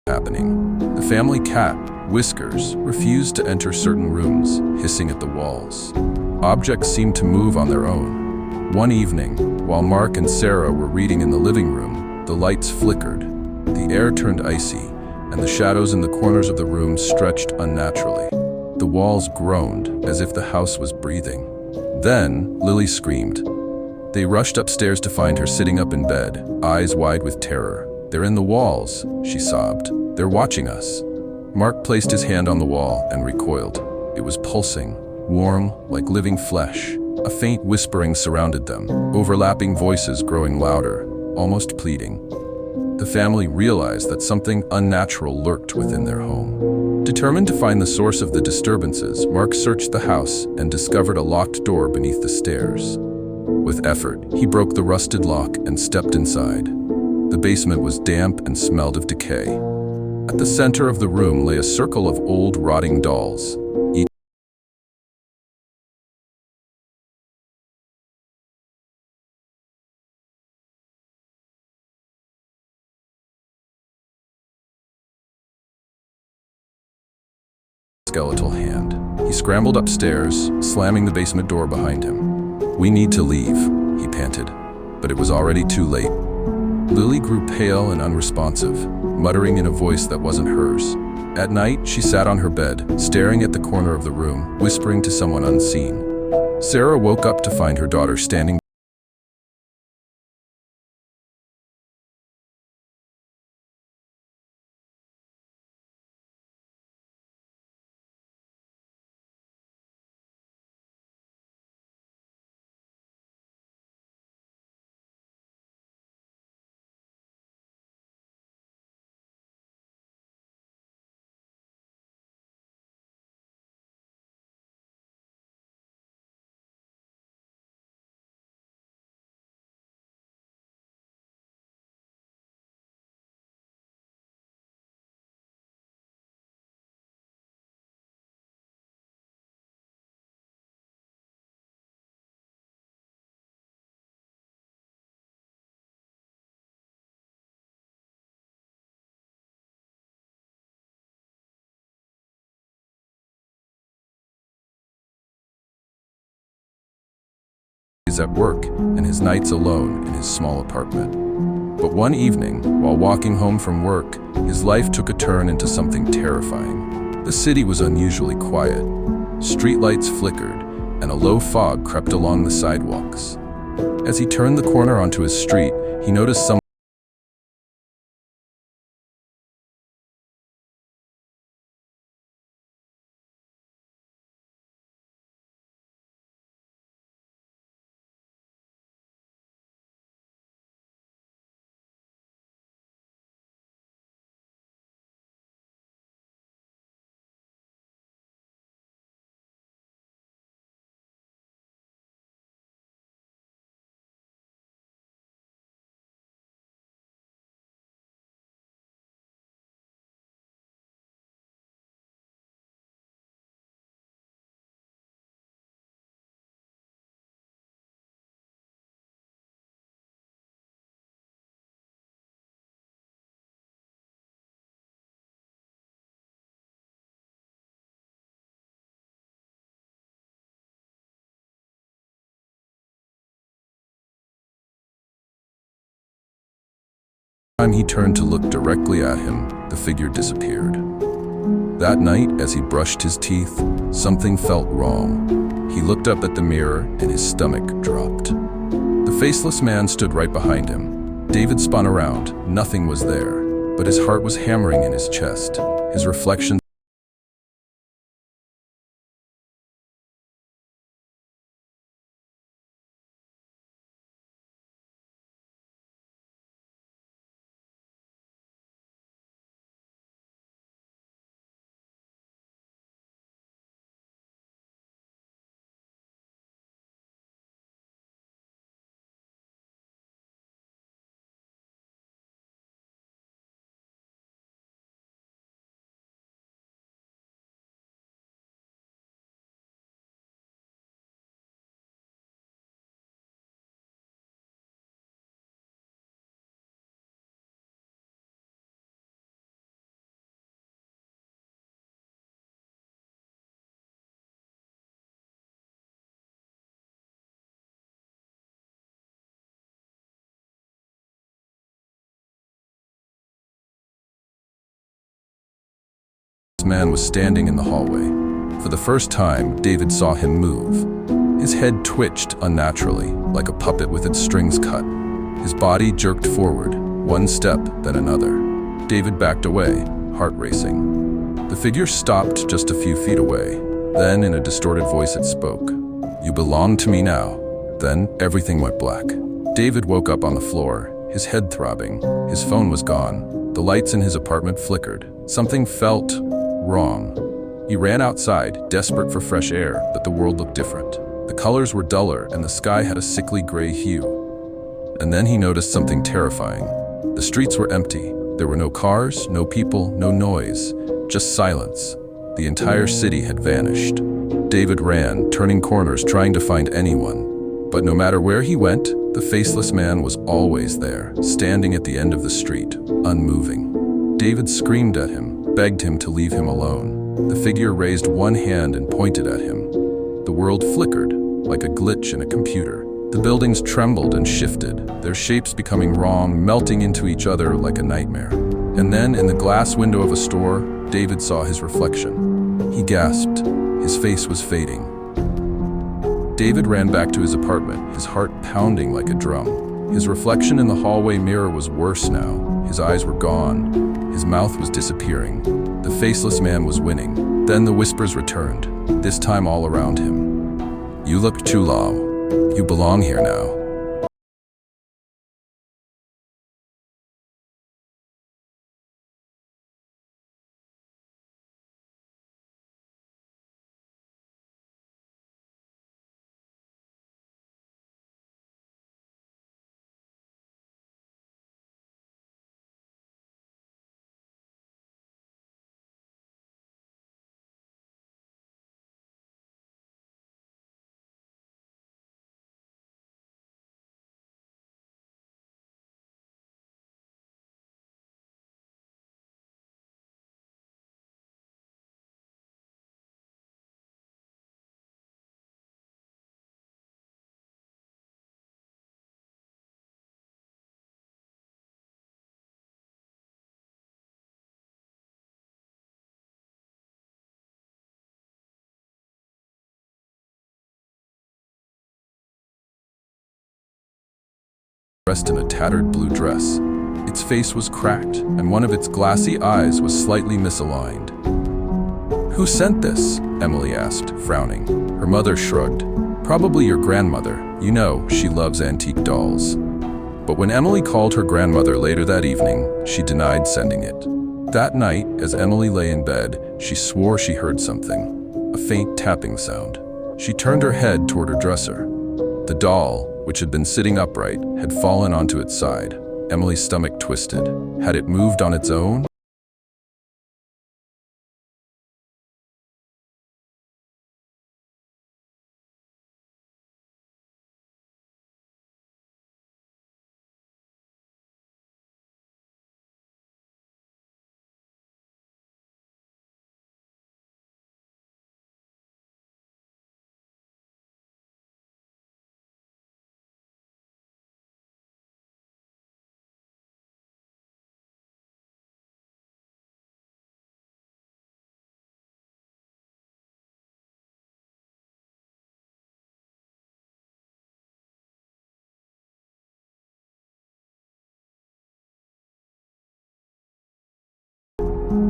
happening. The family cat, Whiskers, refused to enter certain rooms, hissing at the walls. Objects seemed to move on their own. One evening, while Mark and Sarah were reading in the living room, the lights flickered. The air turned icy, and the shadows in the corners of the room stretched unnaturally. The walls groaned, as if the house was breathing. Then, Lily screamed. They rushed upstairs to find her sitting up in bed, eyes wide with terror. "They're in the walls," she sobbed. "They're watching us." Mark placed his hand on the wall and recoiled. It was pulsing, warm, like living flesh. A faint whispering surrounded them, overlapping voices growing louder, almost pleading. The family realized that something unnatural lurked within their home. Determined to find the source of the disturbances, Mark searched the house and discovered a locked door beneath the stairs. With effort, he broke the rusted lock and stepped inside. The basement was damp and smelled of decay. At the center of the room lay a circle of old, rotting dolls, each skeletal hand. He scrambled upstairs, slamming the basement door behind him. "We need to leave," he panted, but it was already too late. Lily grew pale and unresponsive, muttering in a voice that wasn't hers. At night, she sat on her bed, staring at the corner of the room, whispering to someone unseen. Sarah woke up to find her daughter standing at work and his nights alone in his small apartment. But one evening, while walking home from work, his life took a turn into something terrifying. The city was unusually quiet. Streetlights flickered, and a low fog crept along the sidewalks. As he turned the corner onto his street, he noticed someone time he turned to look directly at him, the figure disappeared. That night, as he brushed his teeth, something felt wrong. He looked up at the mirror and his stomach dropped. The faceless man stood right behind him. David spun around. Nothing was there, but his heart was hammering in his chest. His reflection man was standing in the hallway. For the first time, David saw him move. His head twitched unnaturally, like a puppet with its strings cut. His body jerked forward, one step, then another. David backed away, heart racing. The figure stopped just a few feet away. Then, in a distorted voice, it spoke. "You belong to me now." Then, everything went black. David woke up on the floor, his head throbbing. His phone was gone. The lights in his apartment flickered. Something felt wrong. He ran outside, desperate for fresh air, but the world looked different. The colors were duller, and the sky had a sickly gray hue. And then he noticed something terrifying. The streets were empty. There were no cars, no people, no noise, just silence. The entire city had vanished. David ran, turning corners, trying to find anyone. But no matter where he went, the faceless man was always there, standing at the end of the street, unmoving. David screamed at him, begged him to leave him alone. The figure raised one hand and pointed at him. The world flickered, like a glitch in a computer. The buildings trembled and shifted, their shapes becoming wrong, melting into each other like a nightmare. And then, in the glass window of a store, David saw his reflection. He gasped. His face was fading. David ran back to his apartment, his heart pounding like a drum. His reflection in the hallway mirror was worse now. His eyes were gone. His mouth was disappearing. The faceless man was winning. Then the whispers returned, this time all around him. "You look too low. You belong here now." Dressed in a tattered blue dress. Its face was cracked, and one of its glassy eyes was slightly misaligned. "Who sent this?" Emily asked, frowning. Her mother shrugged. "Probably your grandmother. You know, she loves antique dolls." But when Emily called her grandmother later that evening, she denied sending it. That night, as Emily lay in bed, she swore she heard something, a faint tapping sound. She turned her head toward her dresser. The doll, which had been sitting upright, had fallen onto its side. Emily's stomach twisted. Had it moved on its own?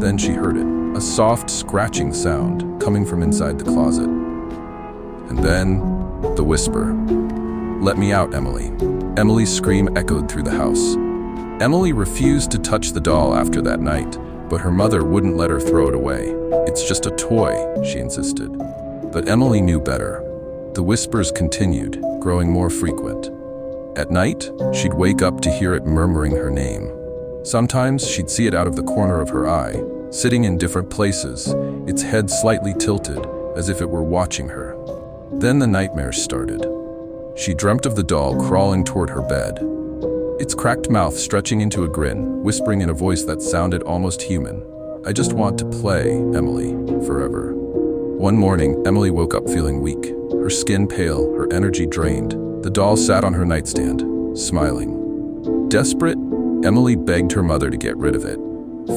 Then she heard it, a soft scratching sound coming from inside the closet. And then, the whisper. "Let me out, Emily." Emily's scream echoed through the house. Emily refused to touch the doll after that night, but her mother wouldn't let her throw it away. "It's just a toy," she insisted. But Emily knew better. The whispers continued, growing more frequent. At night, she'd wake up to hear it murmuring her name. Sometimes she'd see it out of the corner of her eye, sitting in different places, its head slightly tilted, as if it were watching her. Then the nightmares started. She dreamt of the doll crawling toward her bed, its cracked mouth stretching into a grin, whispering in a voice that sounded almost human. "I just want to play, Emily, forever." One morning, Emily woke up feeling weak, her skin pale, her energy drained. The doll sat on her nightstand, smiling. Desperate, Emily begged her mother to get rid of it.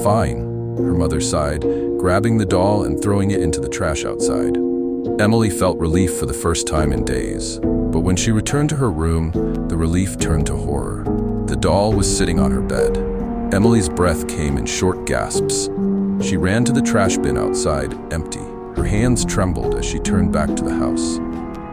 "Fine, her mother sighed, grabbing the doll and throwing it into the trash outside. Emily felt relief for the first time in days, but when she returned to her room, the relief turned to horror. The doll was sitting on her bed. Emily's breath came in short gasps. She ran to the trash bin outside, empty. Her hands trembled as she turned back to the house.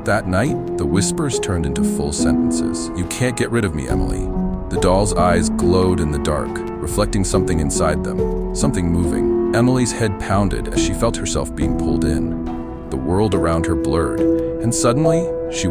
That night, the whispers turned into full sentences. "You can't get rid of me, Emily." The doll's eyes glowed in the dark, reflecting something inside them, something moving. Emily's head pounded as she felt herself being pulled in. The world around her blurred, and suddenly, she